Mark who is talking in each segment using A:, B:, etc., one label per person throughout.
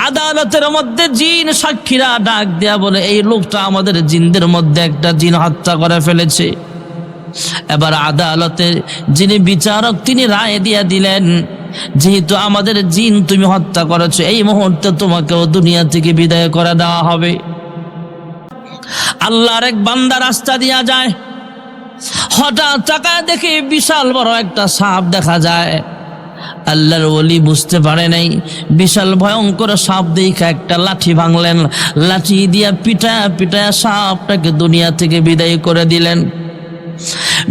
A: আদালতের মধ্যে জিন সাক্ষীরা ডাক দেয়া বলে, এই লোকটা আমাদের জিনদের মধ্যে একটা জিন হত্যা করে ফেলেছে। এবার আদালতে যিনি বিচারক তিনি রায় দিয়া দিলেন, যেহেতু আমাদের জিন তুমি হত্যা করেছো, এই মুহূর্তে তোমাকেও দুনিয়া থেকে বিদায় করে দেওয়া হবে। আল্লাহর এক বান্দা রাস্তা দিয়া যায়, হঠাৎ তাকায় দেখে বিশাল বড় একটা সাপ দেখা যায়। আল্লাহর ওলি বুঝতে পারে নাই, বিশাল ভয়ঙ্কর সাপ দেখা একটা লাঠি ভাঙলেন, লাঠি দিয়া পিটায়া পিটায়া সাপটাকে দুনিয়া থেকে বিদায় করে দিলেন।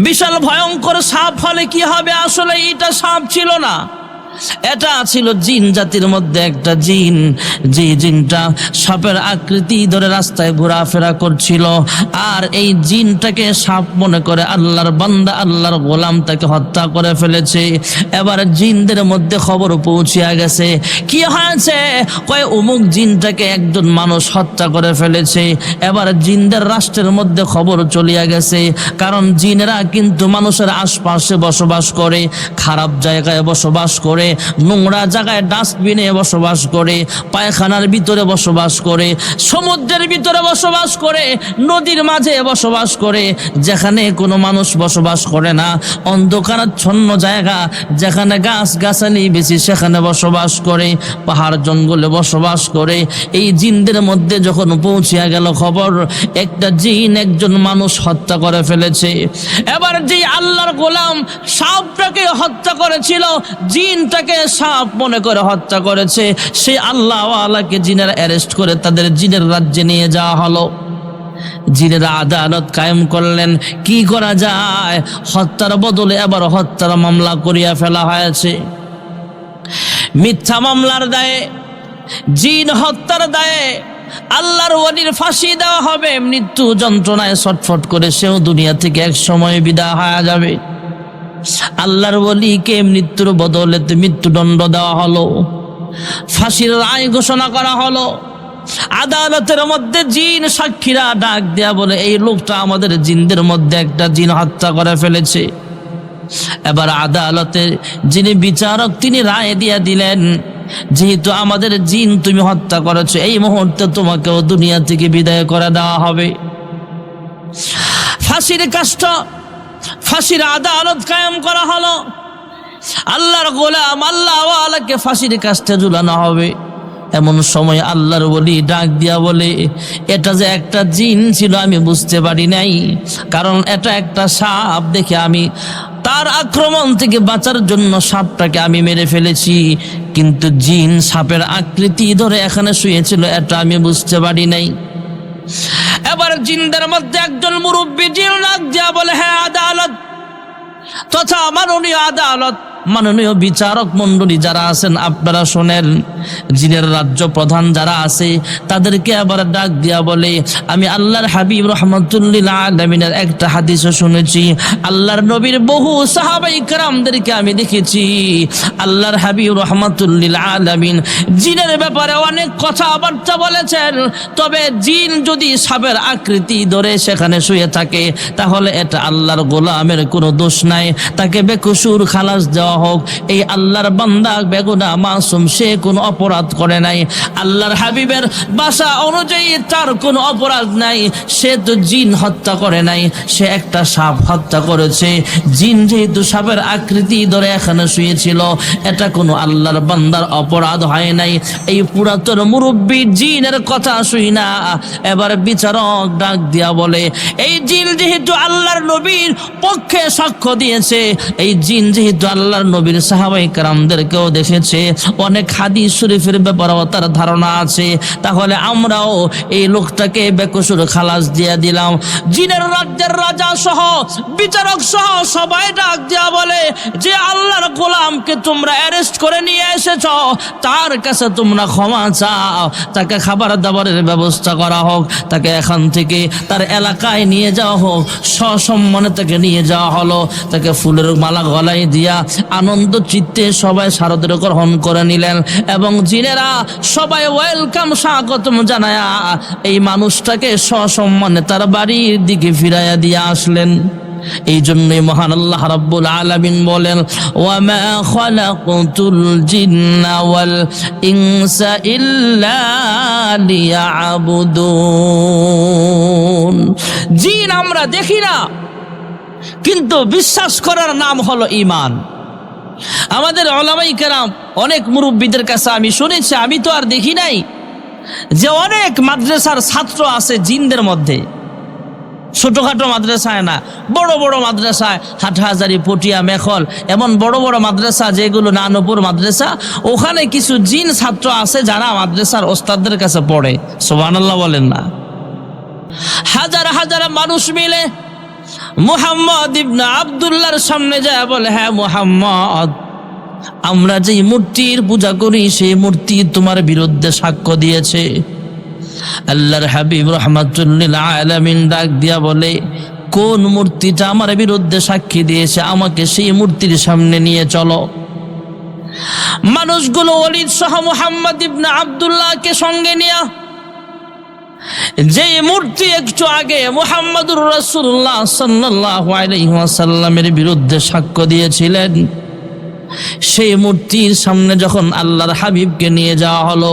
A: বিশাল ভয়ঙ্কর সাপ হলে কি হবে? আসলে এটা সাপ ছিল না, এটা ছিল জিন জাতির মধ্যে একটা জিন, যে জিনটা সাপের আকৃতি ধরে রাস্তায় ঘোরাফেরা করছিল। আর এই জিনটাকে সাপ মনে করে আল্লাহর বান্দা, আল্লাহর গোলাম তাকে হত্যা করে ফেলেছে। এবার জিনদের মধ্যে খবর পৌঁছিয়া গেছে, কি হয়েছে? কয় অমুক জিনটাকে একজন মানুষ হত্যা করে ফেলেছে। এবার জিনদের রাষ্ট্রের মধ্যে খবর চলিয়া গেছে, কারণ জিনেরা কিন্তু মানুষের আশপাশে বসবাস করে, খারাপ জায়গায় বসবাস করে, নোংরা জায়গায় ডাস্টবিনে বসবাস করে, পায়খানার ভিতরে বসবাস করে, সমুদ্রের ভিতরে বসবাস করে, নদীর মাঝে বসবাস করে, যেখানে কোনো মানুষ বসবাস করে না, অন্ধকারাচ্ছন্ন জায়গা যেখানে গাছ গাছালি বেশি সেখানে বসবাস করে, পাহাড় জঙ্গলে বসবাস করে। এই জিনদের মধ্যে যখন পৌঁছিয়া গেল খবর, একটা জিন একজন মানুষ হত্যা করে ফেলেছে। এবার যে আল্লাহর গোলাম সাপটাকে হত্যা করেছিল, জিনটাকে সাপ মনে করে হত্যা করেছে, সেই আল্লাহওয়ালাকে জিনেরা অ্যারেস্ট করে তাদের জিনের রাজ্যে নিয়ে যাওয়া হলো। জিনেরা আদালত কায়েম করলেন, কি করা যায়? হত্যার বদলে এবার হত্যার মামলা করিয়া ফেলা হয়েছে। মিথ্যা মামলার দায়ে, জিন হত্যার দায়ে আল্লাহর ওলির ফাঁসি দেওয়া হবে। মৃত্যু যন্ত্রণায় ছটফট করে সেও দুনিয়া থেকে এক সময় বিদায় হয়ে যাবে। আল্লাহর ওলিকে মৃত্যুর বদলে মৃত্যুদণ্ড দেওয়া হলো, ফাঁসির রায় ঘোষণা করা হলো। আদালতের মধ্যে জিন সাক্ষীরা ডাক দেয়া বলে, এই লোকটা আমাদের জিনদের মধ্যে একটা জিন হত্যা করে ফেলেছে। এবার আদালতে যিনি বিচারক তিনি রায় দিয়া দিলেন, যেহেতু আমাদের জিন তুমি হত্যা করেছো, এই মুহূর্তে তোমাকেও দুনিয়া থেকে বিদায় করে দেওয়া হবে। ফাঁসির কাষ্ঠ, ফাঁসির আদালত কায়েম করা হলো। আল্লাহর গোলাম আল্লাহওয়ালাকে ফাঁসির কাষ্ঠে ঝুলানো হবে। এমন সময় আল্লাহর ওলি ডাক দিয়া বলে, এটা যে একটা জিন ছিল আমি বুঝতে পারি নাই, কারণ এটা একটা সাপ দেখে আমি তার আক্রমণ থেকে বাঁচার জন্য সাপটাকে আমি মেরে ফেলেছি, কিন্তু জিন সাপের আকৃতি ধরে এখানে শুয়েছিল এটা আমি বুঝতে পারি নাই। এবার জিনদের মধ্যে একজন মুরব্বী জিন ডাক দিয়া বলে, হ্যাঁ আদালত তথা মাননীয় আদালত, মাননীয় বিচারক মণ্ডলী যারা আছেন আপনারা শোনেন। জিনের রাজ্য প্রধান যারা আছে তাদেরকে আবার ডাক দিয়া বলে, আমি আল্লাহর হাবিব রহমতুল্লিল আলামিনের একটা হাদিসও শুনেছি, আল্লাহর নবীর বহু সাহাবায়ে কেরামদেরকে আমি দেখেছি, আল্লাহর হাবিব রহমতুল্লিল আলামিন জিনের ব্যাপারে অনেক কথাবার্তা বলেছেন। তবে জিন যদি সাপের আকৃতি ধরে সেখানে শুয়ে থাকে তাহলে এটা আল্লাহর গোলামের কোনো দোষ নাই, তাকে বেকসুর খালাস দেওয়া হোক। এই আল্লাহর বান্দা বেগুনাহ মাসুম, সে কোনো অপরাধ করে নাই, আল্লাহর হাবিবের ভাষা অনুযায়ী তার কোনো অপরাধ নাই, সে তো জিন হত্যা করে নাই, সে একটা সাপ হত্যা করেছে। জিন যেহেতু সাপের আকৃতি ধরে এখানে শুয়েছিল, এটা কোনো আল্লাহর বান্দার অপরাধ হয় নাই। এই পুরাতন মুরব্বী জিনের কথা শুই না, এবার বিচারক ডাক দিয়া বলে, এই জিন যেহেতু আল্লাহর নবীর পক্ষে সাক্ষ্য দিয়েছে, এই জিন যেহেতু আল্লাহর নবীর সাহাবায়ে কেরামদেরকেও দেখেছে, অনেক হাদিস শরীফের ব্যাপারেও তার ধারণা আছে, তাহলে আমরাও এই লোকটাকে বেকসুর খালাস দিয়ে দিলাম। জিনের রাজ্যের রাজা সহ বিচারক সহ সবাই ডাক দিয়া বলে, যে আল্লাহর গোলামকে তোমরা অ্যারেস্ট করে নিয়ে এসেছ, তার কাছে তোমরা ক্ষমা চাও, তাকে খাবার দাবারের ব্যবস্থা করা হোক, তাকে এখান থেকে তার এলাকায় নিয়ে যাওয়া হোক। সসম্মানে তাকে নিয়ে যাওয়া হলো, তাকে ফুলের মালা গলায় দিয়া আনন্দ চিত্তে সবাই সাদরে গ্রহণ করে নিলেন, এবং জিনেরা সবাই ওয়েলকাম স্বাগতম জানায়া এই মানুষটাকে সসম্মানে তার বাড়ির দিকে ফিরাইয়া দিয়ে আসলেন। এই জন্যই মহান আল্লাহ রাব্বুল আলামিন বলেন, ওয়ামা খালাকতুল জিন্না ওয়াল ইনসা ইল্লা লিয়াবুদুন। জিন আমরা দেখি না, কিন্তু বিশ্বাস করার নাম হলো ঈমান। আমাদের উলামায়ে কেরাম, অনেক মুরব্বীদের কাছে আমি শুনেছি, আমি তো আর দেখি নাই, যে অনেক মাদ্রাসার ছাত্র আছে জিনদের মধ্যে। ছোটখাটো মাদ্রাসায় না, বড় বড় মাদ্রাসায়, হাটহাজারি, পটিয়া, মেখল, এমন বড় বড় মাদ্রাসা যেগুলো নানপুর মাদ্রাসা, ওখানে কিছু জিন ছাত্র আছে যারা মাদ্রাসার ওস্তাদদের কাছে পড়ে। সুবহানাল্লাহ বলেন না? হাজার হাজার মানুষ মিলে মুহাম্মদ ইবনে আব্দুল্লাহর সামনে যায়, বলে, হ্যাঁ মুহাম্মদ, আমরা যেই মূর্তির পূজা করি সেই মূর্তি তোমার বিরুদ্ধে সাক্ষ্য দিয়েছে। আল্লাহর হাবিব রাহমাতুল লিল আলামিন ডাক দিয়া বলে, কোন মূর্তিটা আমার বিরুদ্ধে সাক্ষী দিয়েছে, আমাকে সেই মূর্তির সামনে নিয়ে চলো। মানুষগুলো ওলীদ সহ মুহাম্মদ ইবনে আব্দুল্লাহকে সঙ্গে নিয়ে, যে মূর্তি একটু আগে মুহাম্মদুর রাসূলুল্লাহ সাল্লাল্লাহু আলাইহি ওয়াসাল্লামের বিরুদ্ধে সাক্ষ্য দিয়েছিলেন, সেই মূর্তির সামনে যখন আল্লাহর হাবিবকে নিয়ে যাওয়া হলো,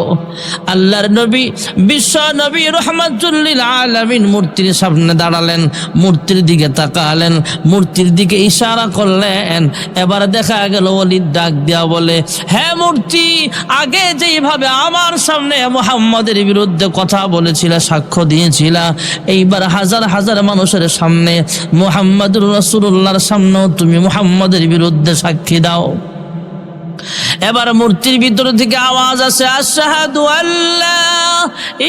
A: আল্লাহর নবী, বিশ্ব নবী রাহমাতুল লিল আলামিন মূর্তির সামনে দাঁড়ালেন, মূর্তির দিকে তাকালেন, মূর্তির দিকে ইশারা করলেন। এবার দেখা গেল ওলীদ ডাক দিয়া বলে, হ্যাঁ মূর্তি, আগে যেইভাবে আমার সামনে মুহাম্মদের বিরুদ্ধে কথা বলেছিল, সাক্ষ্য দিয়েছিল, এইবার হাজার হাজার মানুষের সামনে মুহাম্মদুর রাসূলুল্লাহর সামনেও তুমি মুহাম্মদের বিরুদ্ধে সাক্ষী দাও। এবার মূর্তির ভিতর থেকে আওয়াজ আসে, আশহাদু আল্লা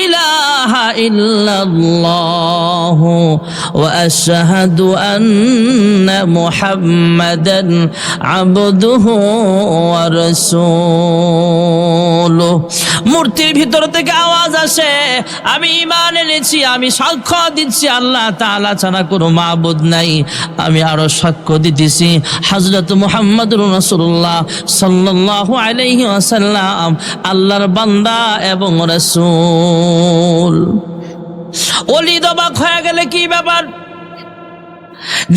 A: ইলাহা ইল্লাল্লাহু ওয়া আশহাদু আন্না মুহাম্মাদান আবদুহু ওয়া রাসূলুহু। মূর্তির ভিতর থেকে আওয়াজ আসে, আমি ঈমান এনেছি, আমি সাক্ষ্য দিচ্ছি আল্লাহ তাআলা ছাড়া কোনো মাবুদ নাই, আমি আরো সাক্ষ্য দিতেছি হযরত মুহাম্মদুর রাসূলুল্লাহ সাল্লাল্লাহু আলাইহি ওয়াসাল্লাম আল্লাহর বান্দা এবং রাসূল। ওলীদ অবাক হয়ে গেলে, কি ব্যাপার?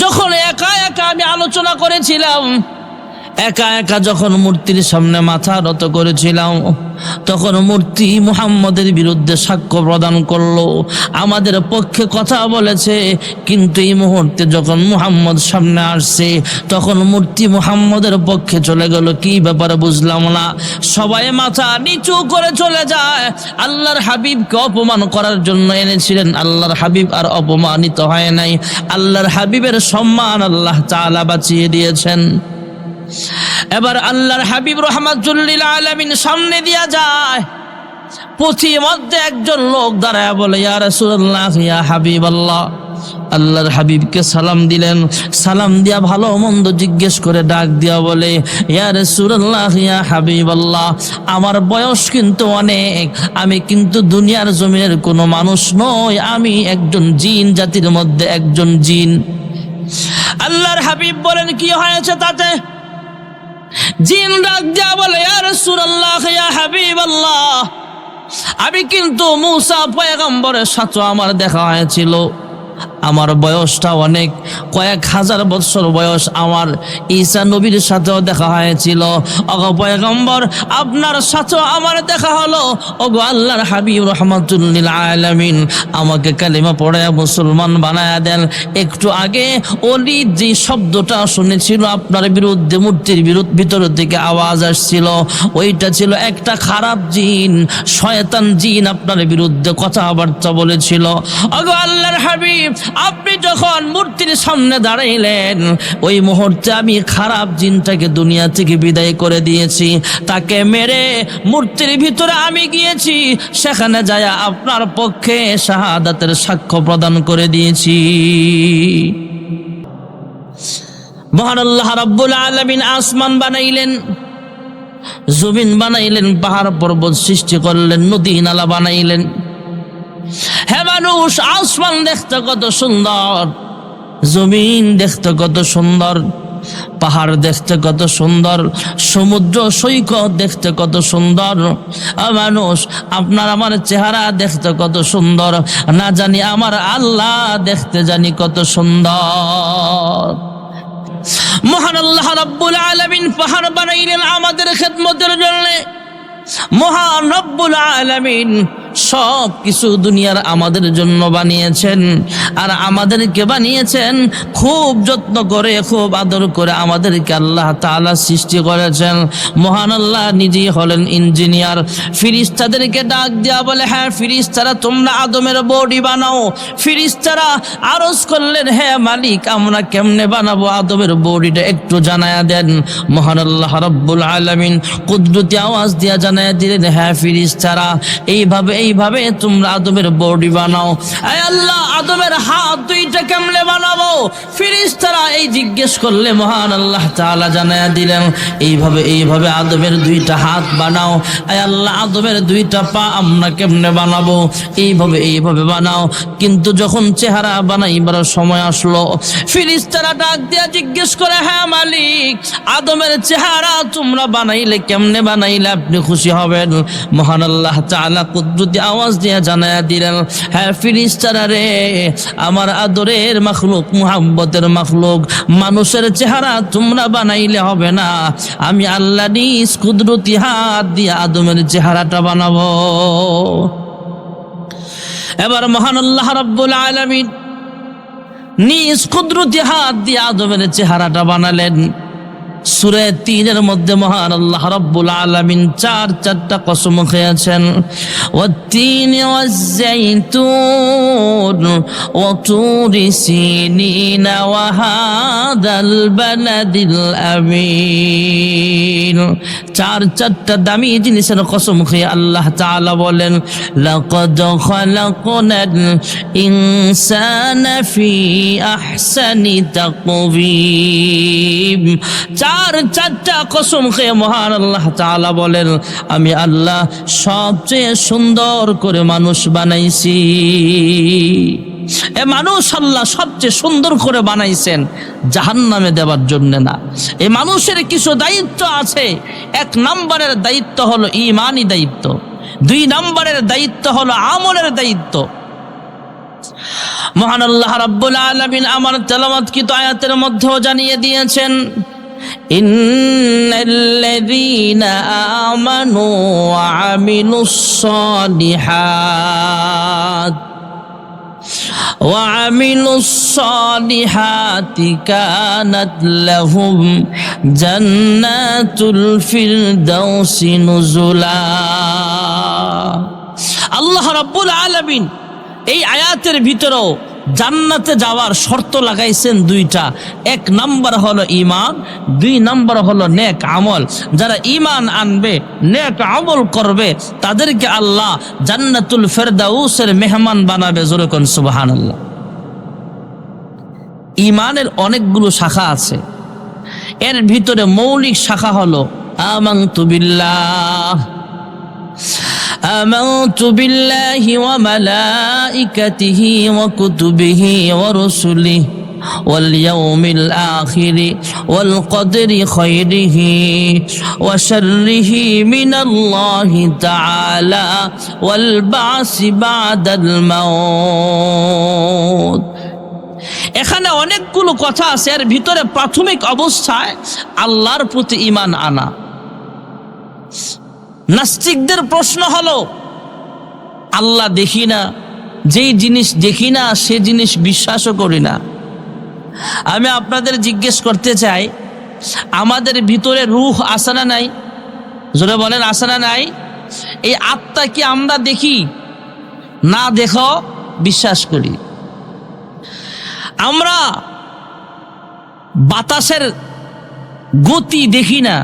A: যখন একা একা আমি আলোচনা করেছিলাম, একা একা যখন মূর্তির সামনে মাথা নত করেছিলাম, তখন মূর্তি মুহাম্মদের বিরুদ্ধে সাক্ষ্য প্রদান করলো, আমাদের পক্ষে কথা বলেছে, কিন্তু এই মুহূর্তে যখন মুহাম্মদ সামনে আসছে, তখন মূর্তি মুহাম্মদের পক্ষে চলে গেল। কি ব্যাপারে বুঝলাম না। সবাই মাথা নিচু করে চলে যায়। আল্লাহর হাবিবকে অপমান করার জন্য এনেছিলেন, আল্লাহর হাবিব আর অপমানিত হয় নাই। আল্লাহর হাবিবের সম্মান আল্লাহ তাআলা বাঁচিয়ে দিয়েছেন। এবার আল্লাহর হাবিব রাহমাতুল লিল আলামিন সামনে দিয়া যায়, পথির মধ্যে একজন লোক দাঁড়ায় বলে, ইয়া রাসূলুল্লাহ, ইয়া হাবিবাল্লাহ। আল্লাহর হাবিবকে সালাম দিলেন, সালাম দিয়া ভালো মন্দ জিজ্ঞেস করে ডাক দিয়া বলে, ইয়া রাসূলুল্লাহ, ইয়া হাবিবাল্লাহ, আমার বয়স কিন্তু অনেক, আমি কিন্তু দুনিয়ার জমিনের কোনো মানুষ নই, আমি একজন জিন জাতির মধ্যে একজন জিন। আল্লাহর হাবিব বলেন, কি হয়েছে তাতে? জিন ডাক দিয়া বলে, ইয়া রাসূলুল্লাহ, ইয়া হাবিবাল্লাহ, আমি কিন্তু মূসা পয়গম্বরের সাথে আমার দেখা হয়েছিল, আমার বয়সটা অনেক, কয়েক হাজার বছর বয়স। আমার ঈসা নবীর সাথেও দেখা হয়েছিল। ওগো পয়গম্বর, আপনার সাথেও আমার দেখা হলো। ওগো আল্লাহর হাবিব রাহমাতুল লিল আলামিন, আমাকে কালিমা পড়ায়া মুসলমান বানায়া দেন। একটু আগে ওলীদ যে শব্দটা শুনেছিল আপনার বিরুদ্ধে, মূর্তির ভিতর থেকে আওয়াজ আসছিল, ওইটা ছিল একটা খারাপ জিন, শয়তান জিন আপনার বিরুদ্ধে কথাবার্তা বলেছিল। ওগো আল্লাহর হাবিব, আপনি যখন মূর্তির সামনে দাঁড়াইলেন, ওই মুহূর্তে আমি খারাপ জিনটাকে দুনিয়া থেকে বিদায় করে দিয়েছি, তাকে মেরে মূর্তির ভিতরে আমি গিয়েছি, সেখানে যায় আপনার পক্ষে শাহাদাতের সাক্ষ্য প্রদান করে দিয়েছি। মহান আল্লাহ রাব্বুল আলামিন আসমান বানাইলেন, জমিন বানাইলেন, পাহাড় পর্বত সৃষ্টি করলেন, নদী নালা বানাইলেন। হে মানুষ, আসমান দেখতে কত সুন্দর, জমিন দেখতে কত সুন্দর, পাহাড় দেখতে কত সুন্দর, সমুদ্র সৈকত দেখতে কত সুন্দর। মানুষ, আপনার আমার চেহারা দেখতে কত সুন্দর, না জানি আমার আল্লাহ দেখতে জানি কত সুন্দর। মহান আল্লাহ রাব্বুল আলামিন পাহাড় বানাইলেন আমাদের খেদমতের জন্য। মহান রব্বুল আলামিন সব কিছু দুনিয়ার আমাদের জন্য বানিয়েছেন, আর আমাদেরকে বানিয়েছেন খুব যত্ন করে, খুব আদর করে আমাদেরকে আল্লাহ তাআলা সৃষ্টি করেছেন। মহান আল্লাহ নিজেই হলেন ইঞ্জিনিয়ার। ফেরেশতাদেরকে ডাক দেয়া বলে, হ্যাঁ ফেরেশতারা তোমরা আদমের বডি বানাও। ফেরেশতারা আরজ করলেন, হ্যাঁ মালিক আমরা কেমনে বানাবো আদমের বডিটা একটু জানায়া দেন। মহান আল্লাহ রব্বুল আলামিন কুদরতি আওয়াজ দিয়া জানায়া দিলেন, হ্যাঁ ফেরেশতারা এইভাবে তোমরা আদমের বডি বানাও। আয় আল্লাহ আদমের হাত দুইটা কেমনে বানাবো? ফেরেশতারা এই জিজ্ঞেস করলে মহান আল্লাহ তাআলা জানায়া দিলেন, এইভাবে আদমের দুইটা হাত বানাও। আয় আল্লাহ আদমের দুইটা পা আমরা কেমনে বানাবো? এইভাবে বানাও। কিন্তু যখন চেহারা বানাইবার সময় আসলো, ফেরেশতারা ডাক দিয়া জিজ্ঞেস করে, হ্যাঁ মালিক আদমের চেহারা তোমরা বানাইলে কেমনে বানাইলে আপনি খুশি হবেন? মহান আল্লাহ তাআলা কুদরতি আওয়াজ দিয়ে জানায়া দিলেন, হ্যাঁ ফেরেশতারা রে, আমার আদরের মাখলুক, মুহাব্বতের মাখলুক, মানুষের চেহারা তোমরা বানাইলে হবে না, আমি আল্লাহ নিজ কুদরতি হাত দিয়ে আদমের চেহারাটা বানাবো। এবার মহান আল্লাহ রাব্বুল আলামিন নিজ কুদরতি হাত দিয়ে আদমের চেহারাটা বানালেন। সূরা ৩-এর মধ্যে মহান আল্লাহ রাব্বুল আলামিন চারটা কসম খেয়েছেন, ওয়াত-তিনি ওয়াজ-যাইতুন ওয়া তুরি সিনিন ওয়া হাদাল বালাদিল আমিন। চারটা দামি জিনিসের কসম খেয়ে আল্লাহ তাআলা বলেন, লাকাদ খালাকনাল ইনসানা ফি আহসানি তাকওয়িম। চারটা কসম খেয়ে মহান আল্লাহ তাআলা বলেন, আমি আল্লাহ সবচেয়ে সুন্দর করে মানুষ বানাইছি। এ মানুষ আল্লাহ সবচেয়ে সুন্দর করে বানাইছেন জাহান্নামে দেওয়ার জন্য না। এই মানুষের কিছু দায়িত্ব আছে। ১ নম্বরের দায়িত্ব হলো ঈমানি দায়িত্ব, ২ নম্বরের দায়িত্ব হলো আমলের দায়িত্ব। মহান আল্লাহ রাব্বুল আলামিন আমার তেলাওয়াতকৃত আয়াতের মধ্যেও জানিয়ে দিয়েছেন, ইন্নাল্লাযীনা আমানু ওয়া আমিলুস সালিহাতি কানাত লাহুম জান্নাতুল ফিরদাউসি নুজুলা। আল্লাহ রাব্বুল আলামিন এই আয়াতের ভিতরেও জান্নাতে যাওয়ার শর্ত লাগাইছেন ২টা। ১ নাম্বার হলো ঈমান, ২ নাম্বার হলো নেক আমল। যারা ঈমান আনবে, নেক আমল করবে, তাদেরকে আল্লাহ জান্নাতুল ফেরদাউসের মেহমান বানাবে। জোরে কোন সুবহানাল্লাহ। ঈমানের অনেকগুলো শাখা আছে, এর ভিতরে মৌলিক শাখা হলো আমানতু বিল্লাহ, آمنت بالله وملائكته وكتبه ورسله واليوم الآخر والقدر خيره وشره من الله تعالى والبعث بعد الموت। এখানে অনেকগুলো কথা আছে, এর ভিতরে প্রাথমিক অবস্থায় আল্লাহর প্রতি ঈমান আনা। নাস্তিকদের প্রশ্ন হলো, আল্লাহ দেখি না, যেই জিনিস দেখি না সে জিনিস বিশ্বাসও করি না। আমি আপনাদের জিজ্ঞেস করতে চাই, আমাদের ভিতরে রূহ আছে না নাই? জোরে বলেন, আছে না নাই? এই আত্মা কি আমরা দেখি? না দেখো বিশ্বাস করি। আমরা বাতাসের গতি দেখি না,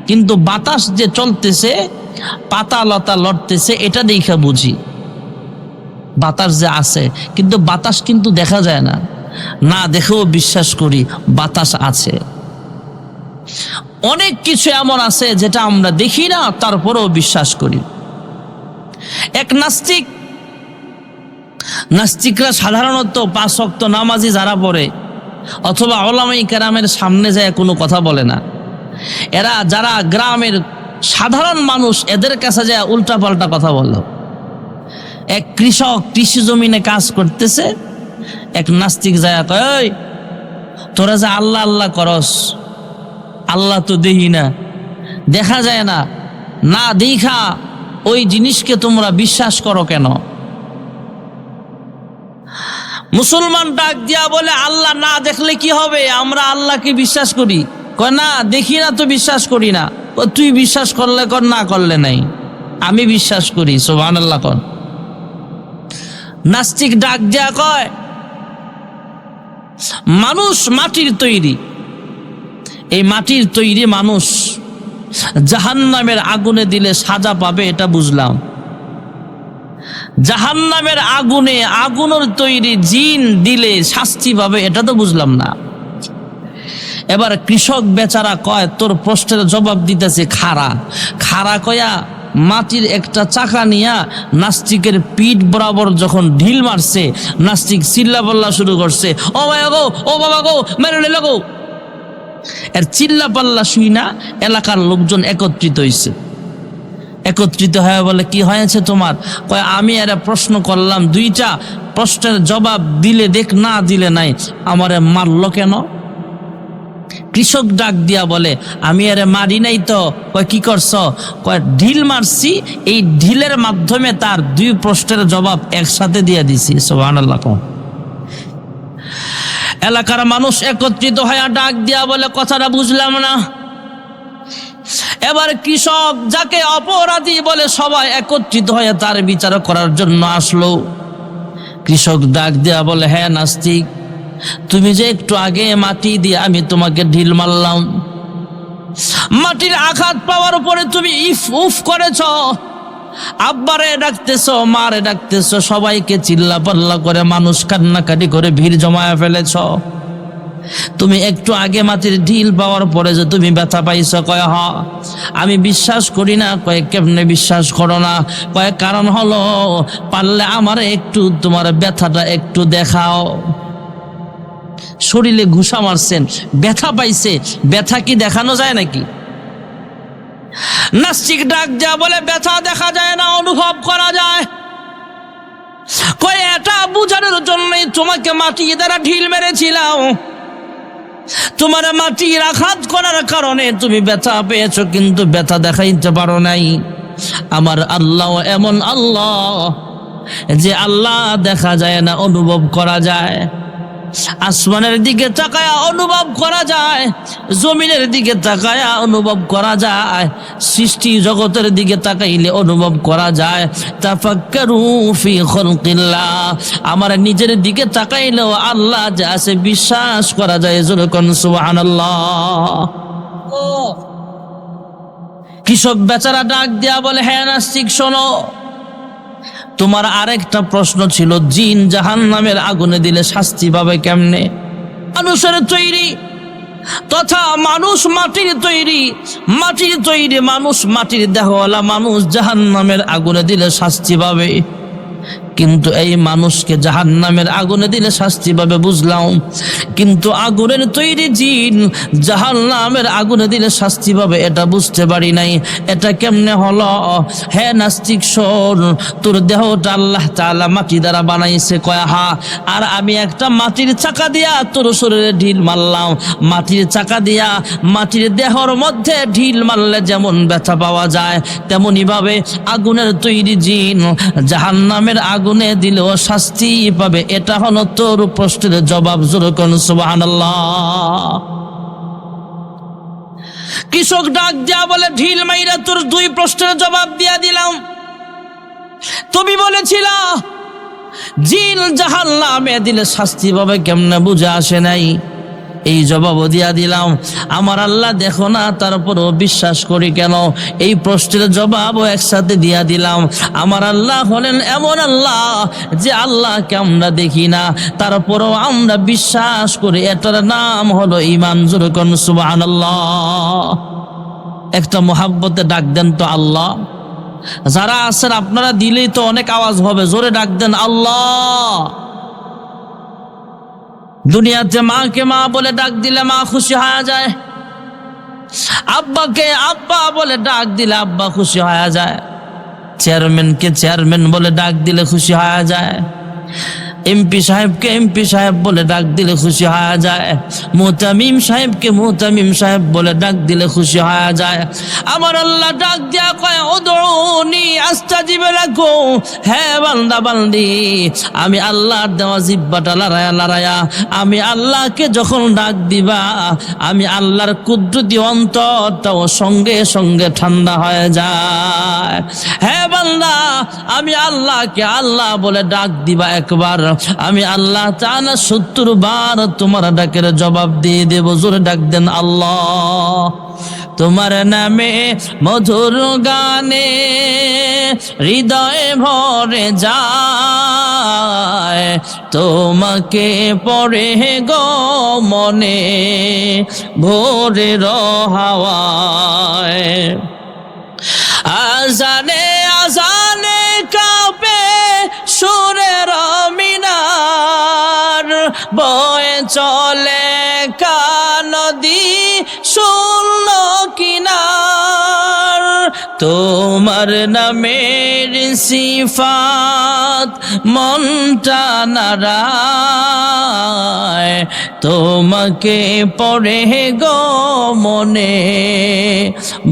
A: কিন্তু বাতাস যে চলতেছে, পাতা লতা লড়তেছে, এটা দেখে বুঝি। বাতাস যে আছে, কিন্তু বাতাস কিন্তু দেখা যায় না, না দেখেও বিশ্বাস করি বাতাস আছে। অনেক কিছু এমন আছে যেটা আমরা দেখি না, তারপরেও বিশ্বাস করি। এক নাস্তিকরা সাধারণত ৫ ওয়াক্ত নামাজি যারা পড়ে, অথবা উলামায়ে কেরামের সামনে যায় কোনো কথা বলে না। এরা যারা গ্রামের সাধারণ মানুষ, এদের কাছে যায় উল্টাপাল্টা কথা বলল। এক কৃষক কৃষি জমিনে কাজ করতেছে, এক নাস্তিক যায় কয়, ওই তোরা যে আল্লাহ আল্লাহ করস, আল্লাহ তো দেখি না, দেখা যায় না, না দেখা ওই জিনিসকে তোমরা বিশ্বাস করো কেন? মুসলমান ডাক দিয়া বলে, আল্লাহ না দেখলে কি হবে, আমরা আল্লাহকে বিশ্বাস করি। কয় না, দেখি না তো বিশ্বাস করি না। তুই বিশ্বাস করলে কর, না করলে নাই, আমি বিশ্বাস করি। সুবহানাল্লাহ কর। নাস্তিক ডাক দিয়া কয়, মানুষ মাটির তৈরি, এই মাটির তৈরি মানুষ জাহান্নামের আগুনে দিলে সাজা পাবে, এটা বুঝলাম। জাহান্নামের আগুনে, আগুনের তৈরি জিন দিলে শাস্তি পাবে, এটা তো বুঝলাম না। এবার কৃষক বেচারা কয়, তোর প্রশ্নের জবাব দিতেছে খাড়া খাড়া কয়া মাটির একটা চাকা নিয়া নাস্তিকের পিঠ বরাবর যখন ঢিল মারছে, নাস্তিক চিল্লা পাল্লা শুরু করছে, ও ভাই গো, ও বাবা গো, মেরে নিল গো। এর চিল্লা পাল্লা শুই না এলাকার লোকজন একত্রিত হয়েছে। একত্রিত হয়ে বলে, কি হয়েছে তোমার? কয়, আমি এরা প্রশ্ন করলাম, দুইটা প্রশ্নের জবাব দিলে দেখ, না দিলে নাই, আমারে মারলো কেন? কৃষক ডাক দিয়া বলে, আমি আরে মারি নাই তো। কয়, কি করছ? কয়, ঢিল মারছি, এই ঢিলের মাধ্যমে তার দুই প্রশ্নের জবাব একসাথে দিয়ে দিছি। সুবহানাল্লাহ। এলাকার মানুষ একত্রিত হয়ে ডাক দিয়া বলে, কথাটা বুঝলাম না। এবার কৃষক, যাকে অপরাধী বলে সবাই একত্রিত হয়ে তার বিচার করার জন্য আসলো, কৃষক ডাক দিয়া বলে, হ্যাঁ নাস্তিক, তুমি যে একটু আগে মাটি দিয়ে আমি তোমাকে ঢিল মারলাম, মাটির আঘাত পাওয়ার পরে তুমি ইফ উফ করেছ, আব্বারে ডাকতেছ, মারে ডাকতেছ, সবাইকে চিল্লা পাল্লা করে মানুষ কান্নাকাটি করে ভিড় জমায় ফেলেছ। তুমি একটু আগে মাটির ঢিল পাওয়ার পরে যে তুমি ব্যথা পাইছ? কয়, হ। আমি বিশ্বাস করি না। কয়, কেমনে বিশ্বাস করো না? কয়, কারণ হলো, পারলে আমার একটু তোমার ব্যথাটা একটু দেখাও। শরীরে ঘুষা মারছেন, ব্যথা পাইছে, ব্যথা কি দেখানো যায় নাকি? নাস্তিক ডাক যা বলে, ব্যথা দেখা যায় না, অনুভব করা যায়। কয়, এটা বুঝানোর জন্যই তোমাকে মাটি দ্বারা ঢিল মেরেছিলাম। তোমার মাটির আঘাত করার কারণে তুমি ব্যথা পেয়েছো, কিন্তু ব্যথা দেখাইতে পারো নাই। আমার আল্লাহ এমন আল্লাহ যে আল্লাহ দেখা যায় না, অনুভব করা যায়। আসমানের দিকে তাকায়া অনুভব করা যায়, জমিনের দিকে তাকায়া অনুভব করা যায়, সৃষ্টি জগতের দিকে তাকাইলে অনুভব করা যায়। তাফাক্কারু ফি খালকিল্লাহ, আমার নিজের দিকে তাকাইলেও আল্লাহ যে আছে বিশ্বাস করা যায়। যখন সুবহানাল্লাহ। কৃষক বেচারা ডাক দিয়া বলে, হ্যাঁ নাস্তিক, শোনো, তোমার আরেকটা প্রশ্ন ছিল, জিন জাহান্নামের আগুনে দিলে শাস্তি পাবে কেমনে? মানুষের তৈরি তথা মানুষ মাটির তৈরি, মাটির তৈরি মানুষ, মাটির দেহওয়ালা মানুষ জাহান্নামের আগুনে দিলে শাস্তি পাবে। কিন্তু এই মানুষকে জাহান্নামের আগুনে দিলে শাস্তি পাবে বুঝলাম, কিন্তু আগুনের তৈরি জিন জাহান্নামের আগুনে দিলে শাস্তি পাবে এটা বুঝতে পারি নাই। এটা কেমনে হলো? হে নাস্তিক, শোন, তোর দেহটা আল্লাহ তাআলা মাটি দ্বারা বানাইছে। কয়, হা। আর আমি একটা মাটির চাকা দিয়া তোর শরীরে ঢিল মারলাম। মাটির চাকা দিয়া মাটির দেহর মধ্যে ঢিল মারলে যেমন ব্যথা পাওয়া যায়, তেমনি ভাবে আগুনের তৈরি জিন জাহান্নামের আগুনে দিলেও শাস্তি পাবে। এটা হলো তোর প্রশ্নের জবাব। যখন সুবহানাল্লাহ। কৃষক ডাক দিয়া বলে, ঢিল মাইরা তোর দুই প্রশ্নের জবাব দিয়া দিলাম। তুমি বলেছিলা জিন জাহান্নামে দিলে শাস্তি পাবে, কেমনে বুঝে আসে নাই? এই জবাবও দিয়া দিলাম। আমার আল্লাহ দেখো না, তারপরও বিশ্বাস করি কেন? এই প্রশ্নের জবাবও একসাথে দিয়া দিলাম। আমার আল্লাহ হলেন এমন আল্লাহ যে আল্লাহকে আমরা দেখি না, তারপরও আমরা বিশ্বাস করি। এটার নাম হলো ঈমান। যখন সুবহানাল্লাহ। একটা মোহাব্বতে ডাক দেন তো আল্লাহ। যারা আছেন আপনারা দিলেই তো অনেক আওয়াজ হবে, জোরে ডাক দেন আল্লাহ। দুনিয়াতে মাকে মা বলে ডাক দিলে মা খুশি হয়ে যায়, আব্বাকে আব্বা বলে ডাক দিলে আব্বা খুশি হয়ে যায়, চেয়ারম্যানকে চেয়ারম্যান বলে ডাক দিলে খুশি হয়ে যায়, এমপি সাহেবকে এমপি সাহেব বলে ডাক দিলে খুশি হয়ে যায়, মুতামিম সাহেবকে মুতামিম সাহেব বলে ডাক দিলে খুশি হয়ে যায়। আমার আল্লাহ ডাক দিয়া কয় উদউনি আস্তাজিব লাকুম, হে বান্দা বান্দি, আমি আল্লাহর দেওয়া জিহ্বাটা লড়ায়া লড়ায়া আমি আল্লাহকে যখন ডাক দিবা, আমি আল্লাহর কুদরতি অন্তরটাও সঙ্গে সঙ্গে ঠান্ডা হয়ে যায়। হে বান্দা, আমি আল্লাহকে আল্লাহ বলে ডাক দিবা একবার, আমি আল্লাহ তাআলা 70 বার তোমার ডাকের জবাব দিয়ে দেব। জোরে ডাক দেন আল্লাহ। তোমার নামে মধুর গানে হৃদয়ে ভরে যায়, তোমাকে পড়ে গো মনে ভোরের হাওয়ায়। আজানে আজানে কাঁপে সুরের মিনার, বয়ে চলে নদী শূন্য কিনার, তোমার নামের সিফাত মনটা নাড়ায়, তোমাকে পড়ে গো মনে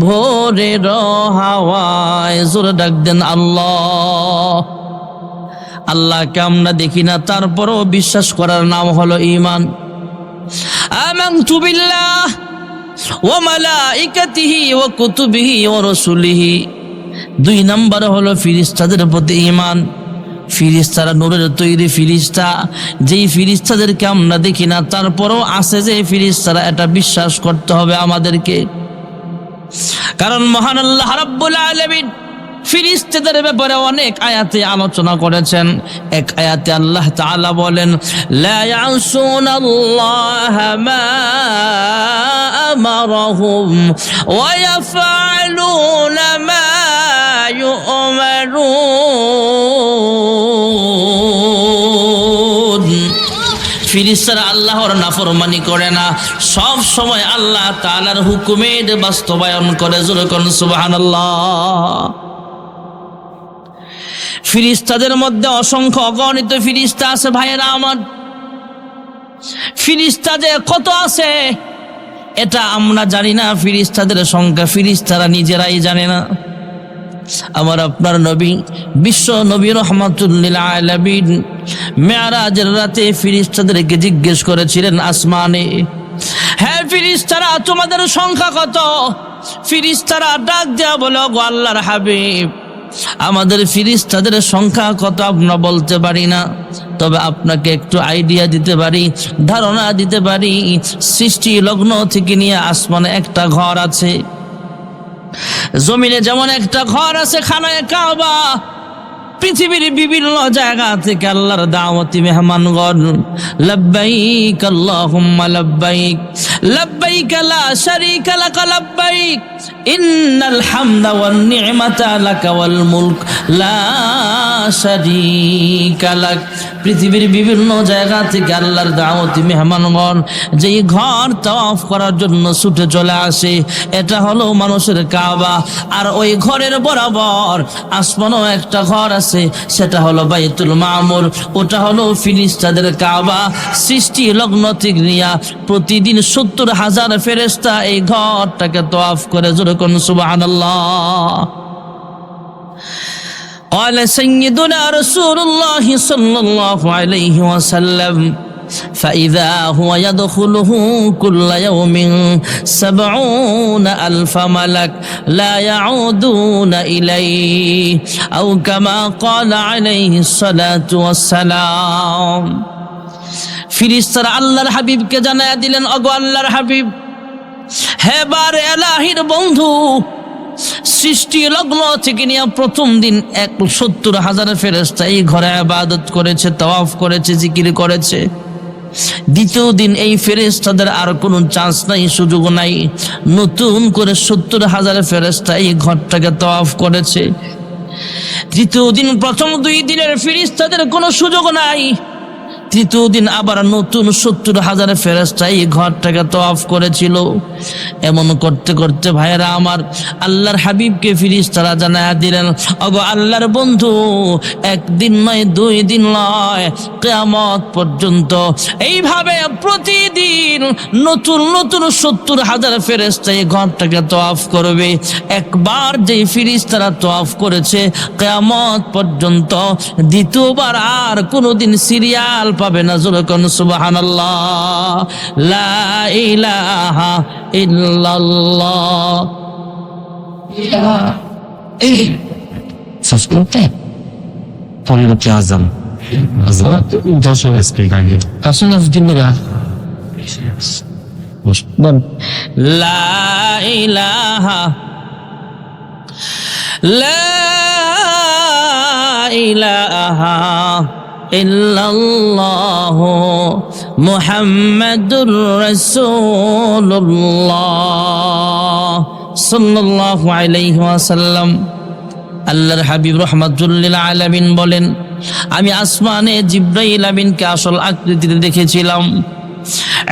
A: ভোরের হাওয়ায়। জোরে ডাক দেন আল্লাহ। আল্লাহকে আমরা দেখি না, তারপরও বিশ্বাস করার নাম হলো ঈমান। আমানতু বিল্লাহ ওয়া মালাইকাতিহি ওয়া কুতুবিহি ওয়া রাসূলিহি। 2 নম্বর হলো ফেরেশতাদের প্রতি ঈমান। ফেরেশতারা নূরের তৈরি ফেরেশতা, যেই ফেরেশতাদেরকে আমরা দেখি না, তারপরও আছে যে ফেরেশতারা, এটা বিশ্বাস করতে হবে আমাদেরকে। কারণ মহান আল্লাহ রাব্বুল আলামিন ফেরেশতাদের ব্যাপারে অনেক আয়াতে আলোচনা করেছেন। এক আয়াতে আল্লাহ তাআলা বলেন, লা ইয়াসুনাল্লাহা মা আমারহুম ওয়া ইয়াফআলুনা মা ইউমারুন। ফেরেশতারা আল্লাহর নাফরমানি করে না, সব সময় আল্লাহ তাআলার হুকুমের বাস্তবায়ন করে। জোরে কোন সুবহানাল্লাহ। ফেরেশতাদের মধ্যে অসংখ্য অগণিত ফেরেশতা আছে ভাইয়েরা আমার। ফেরেশতা যে কত আছে এটা আমরা জানি না, ফেরেশতাদের সংখ্যা ফেরেশতারা নিজেরাই জানে না। আমার আপনার নবী, বিশ্ব নবী রাহমাতুল লিল আলামিন, মেরাজের রাতে ফেরেশতাদেরকে জিজ্ঞেস করেছিলেন আসমানে, হে ফেরেশতারা তোমাদের সংখ্যা কত? ফেরেশতারা ডাক দেয়া বলে, গো আল্লাহর হাবিব, আমাদের ফেরেশতাদের সংখ্যা কত আমরা বলতে পারি না, তবে আপনাকে একটু আইডিয়া দিতে পারি, ধারণা দিতে পারি। সৃষ্টি লগ্ন থেকে নিয়ে আসমানে একটা ঘর আছে, জমিনে যেমন একটা ঘর আছে খানায়ে কাবা, পৃথিবীর বিভিন্ন জায়গা থেকে আল্লাহর দাওয়াতি মেহমানগণ লাব্বাইক আল্লাহুম্মা লাব্বাইক, লাব্বাইক লা শারীকা লাক লাব্বাইক, ইন্নাল হামদা ওয়ান নি'মাতা লাকা ওয়াল মুলক লা শারীকা লাক। পৃথিবীর বিভিন্ন জায়গা থেকে আল্লাহর দাওয়াতি মেহমানগণ যেই ঘর তাওয়াফ করার জন্য ছুটে চলে আসে, এটা হলো মানুষের কাবা। আর ওই ঘরের বরাবর আসমানও একটা ঘর আছে, সেটা হলো বাইতুল মামুর, ওটা হলো ফেরেশতাদের কাবা। সৃষ্টি লগ্ন থেকে নিয়া প্রতিদিন 70,000 ফেরেশতা এই ঘরটাকে তাওয়াফ করে। জোরে কোন সুবহানাল্লাহ। قال سيدنا رسول الله صلى الله عليه وسلم فإذا هو يدخله كل يوم 70,000 ملك لا يعودون إليه أو كما قال عليه الصلاة والسلام। ফেরেশতারা আল্লাহর হাবিবকে জানায়া দিলেন, ওগো আল্লাহর হাবিব, হে বার এলাহির বন্ধু, সৃষ্টি লগ্ন থেকে নিয়ে প্রথম দিন 70,000 ফেরেশতা এই ঘরে ইবাদত করেছে, তাওয়াফ করেছে, জিকির করেছে। দ্বিতীয় দিন এই ফেরেশতাদের আর কোনো চান্স নাই, সুযোগ নাই, নতুন করে 70,000 ফেরেশতা এই ঘরটাকে তাওয়াফ করেছে। তৃতীয় দিন প্রথম 2 দিনের ফেরেশতাদের কোনো সুযোগ নাই, তৃতীয় দিন আবার নতুন 70,000 ফেরেশতা এই ঘরটাকে তওয়াফ করেছিল। এমন করতে করতে ভাইয়েরা আমার, আল্লাহর হাবিবকে ফেরেশতারা জানায়া দিলেন, ওগো আল্লাহর বন্ধু, একদিন নয়, 2 দিন নয়, কিয়ামত পর্যন্ত এইভাবে প্রতিদিন নতুন নতুন 70,000 ফেরেশতা এই ঘরটাকে তওয়াফ করবে। একবার যেই ফেরেশতারা তওয়াফ করেছে, কিয়ামত পর্যন্ত দ্বিতীয়বার আর কোনোদিন সিরিয়াল পাবে না। জোরে কোন সুবহানাল্লাহ, লা ইলাহা ইল্লাল্লাহ।
B: সাসপেন্টে পরিণতি আজম আজম 10 স্পিক আগে কাসুন দিন না বল
A: লা ইলাহা ইল্লাল্লাহ মুহাম্মাদুর রাসূলুল্লাহ সাল্লাল্লাহু আলাইহি ওয়াসাল্লাম। আল্লাহর হাবিব রাহমাতুল লিল আলামিন বলেন, আমি আসমানে জিবরাইল আমিনকে আসল আকৃতিতে দেখেছিলাম।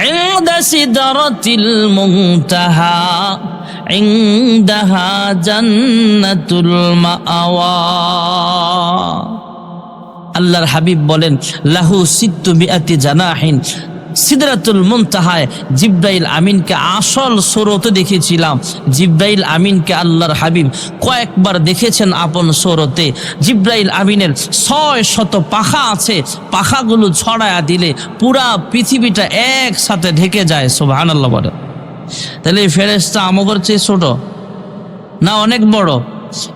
A: ইনদা সিদরাতিল মুনতাহা ইনদাহা জান্নাতুল মাআওয়া। আল্লাহর হাবিব বলেন, লাহু সিত্তু মিআতি জানাহিন, সিদরাতুল মুনতাহায় জিবরাইল আমিনকে আসল সুরতে দেখেছিলাম। জিবরাইল আমিনকে আল্লাহর হাবিব কয়েকবার দেখেছেন আপন সুরতে। জিবরাইল আমিনের 600 পাখা আছে, পাখাগুলো ছড়ায়া দিলে পুরা পৃথিবীটা একসাথে ঢেকে যায়। সুবহানাল্লাহ বলে। তাহলে এই ফেরেশতা আমগর চেয়ে ছোট না অনেক বড়?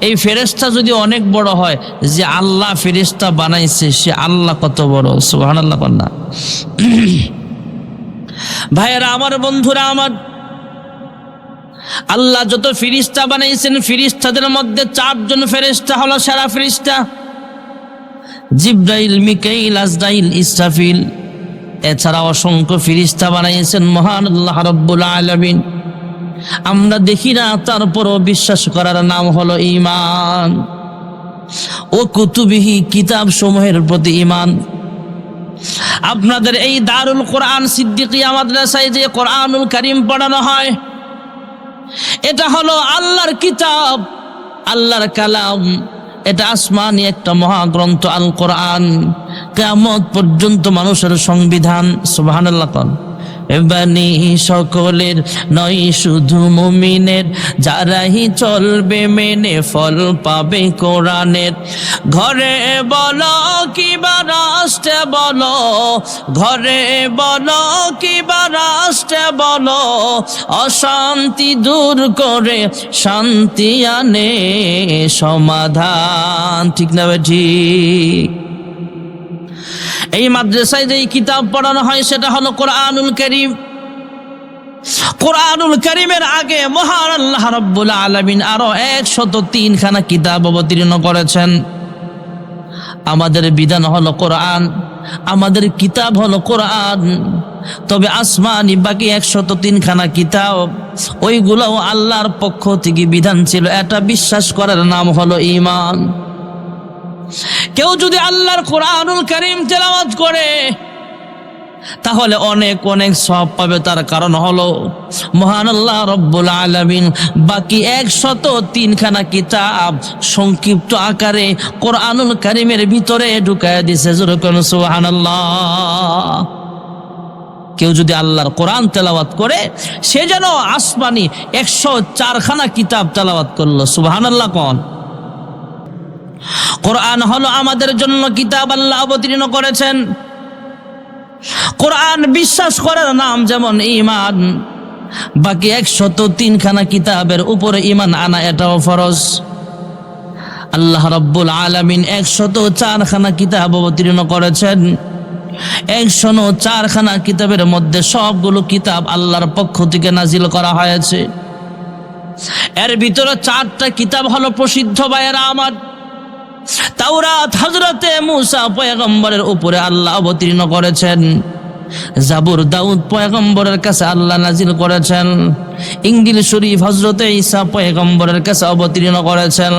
A: এই ফেরেশতা যদি অনেক বড় হয়, যে আল্লাহ ফেরেশতা বানাইছে সে আল্লাহ কত বড়। সুবহানাল্লাহ কন্যা। ভাইয়েরা আমার, বন্ধুরা আমার, আল্লাহ যত ফেরেশতা বানাইছেন, ফেরেশতাদের মধ্যে 4 জন ফেরেশতা হলো সেরা ফেরেশতা, জিবরাইল, মিকাইল, আজরাইল, ইসরাফিল। এছাড়া অসংখ্য ফেরেশতা বানাইছেন মহান আল্লাহ রাব্বুল আলামিন। আমরা দেখি না, তারপরও বিশ্বাস করার নাম হলো ঈমান। ও কুতুবিহি, কিতাব সমূহের প্রতি ঈমান। আপনাদের এই দারুল কোরআন সিদ্দিকিয়া মাদ্রাসায় যে কোরআনুল কারীম পড়ানো হয়, এটা হলো আল্লাহর কিতাব, আল্লাহর কালাম। এটা আসমানি একটা মহাগ্রন্থ আল কোরআন, কিয়ামত পর্যন্ত মানুষের সংবিধান। সুবহানাল্লাহ। বানি সকলের নয় শুধু মুমিনের, যারাই চলবে মেনে ফল পাবে কোরআনের। ঘরে বলো কিবা রাষ্ট্রে বলো, ঘরে বলো কিবা রাষ্ট্রে বলো, অশান্তি দূর করে শান্তি আনে সমাধান। ঠিক না ঠিক? এই মাদ্রাসায় যে কিতাব পড়ানো হয় সেটা হলো কোরআনুল কারীম। কোরআনুল কারীমের আগে মহান আল্লাহ রাব্বুল আলামিন আরো 103 খানা কিতাব অবতীর্ণ করেছেন। আমাদের বিধান হলো কোরআন, আমাদের কিতাব হলো কোরআন। তবে আসমানি বাকি 103 খানা কিতাব, ওইগুলোও আল্লাহর পক্ষ থেকে বিধান ছিল। এটা বিশ্বাস করার নাম হলো ঈমান। কেউ যদি আল্লাহর কোরআনুল কারীম তেলাওয়াত করে তাহলে অনেক অনেক সওয়াব পাবে। তার কারণ হলো মহান আল্লাহ রাব্বুল আলামিন বাকি 103 খানা কিতাব সংক্ষিপ্ত আকারে কোরআনুল কারীমের ভিতরে ঢুকায়া দিয়েছে। জোরে কোন সুবহানাল্লাহ। কেউ যদি আল্লাহর কোরআন তেলাওয়াত করে সে যেন আসমানি 104 খানা কিতাব তেলাওয়াত করলো। সুবহানাল্লাহ। কোন কোরআন হলো আমাদের জন্য কিতাব আল্লাহ অবতীর্ণ করেছেন। কোরআন বিশ্বাস করার নাম যেমন ঈমান, বাকি 103 খানা কিতাবের উপরে ঈমান আনা এটাও ফরজ। আল্লাহ রাব্বুল আলামিন 104 খানা কিতাব অবতীর্ণ করেছেন। 104 খানা কিতাবের মধ্যে সবগুলো কিতাব আল্লাহর পক্ষ থেকে নাজিল করা হয়েছে। এর ভিতরে 4টা কিতাব হলো প্রসিদ্ধ। ভাইয়েরা আমার, তাওরাত হযরতে মূসা পয়গম্বরের উপরে আল্লাহ অবতীর্ণ করেছেন। জাবুর দাউদ পয়গম্বরের কাছে আল্লাহ নাজিল করেছেন, ইনজিল শরীফ হযরতে ঈসা পয়গম্বরের কাছে অবতীর্ণ করেছেন,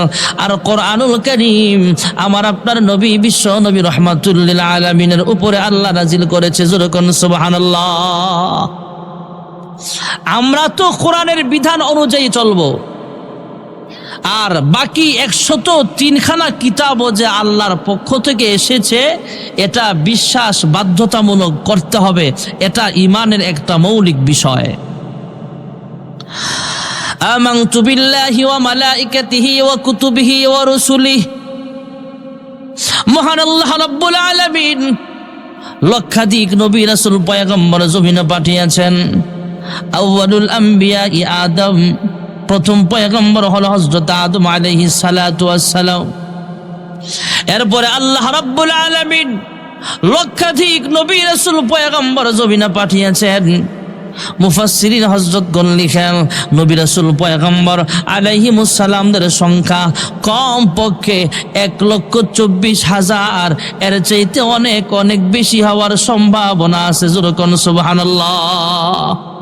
A: আর কোরআনুল কারীম আমার আপনার নবী বিশ্ব নবী রাহমাতুল লিল আলামিনের উপরে আল্লাহ নাজিল করেছে। জোরে কোন সুবহানাল্লাহ। আমরা তো কোরআনের বিধান অনুযায়ী চলবো, আর বাকি 103খানা কিতাবও যে আল্লাহর পক্ষ থেকে এসেছে এটা বিশ্বাস বাধ্যতামূলক করতে হবে, এটা ঈমানের একটা মৌলিক বিষয়। আমানতু বিল্লাহি ওয়া মালাইকাতিহি ওয়া কুতুবিহি ওয়া রুসুলিহি। মহান আল্লাহ রাব্বুল আলামিন লক্ষাধিক নবী রাসূল পয়গম্বর জমিনে পাঠিয়েছেন। আউয়ালুল আম্বিয়া আদম, প্রথম পয়গম্বর হলো হযরত আদম আলাইহিস সালাতু ওয়াস সালাম। এরপরে আল্লাহ রাব্বুল আলামিন লক্ষাধিক নবী রাসূল পয়গম্বর জমিনে পাঠিয়েছেন। মুফাসসিরিন হযরতগণ লিখেন নবী রাসূল পয়গম্বর আলাইহিমুস সালামদের সংখ্যা কম পক্ষে 1,24,000, এর চাইতে অনেক অনেক বেশি হওয়ার সম্ভাবনা আছে। জোরে কোন সুবহানাল্লাহ।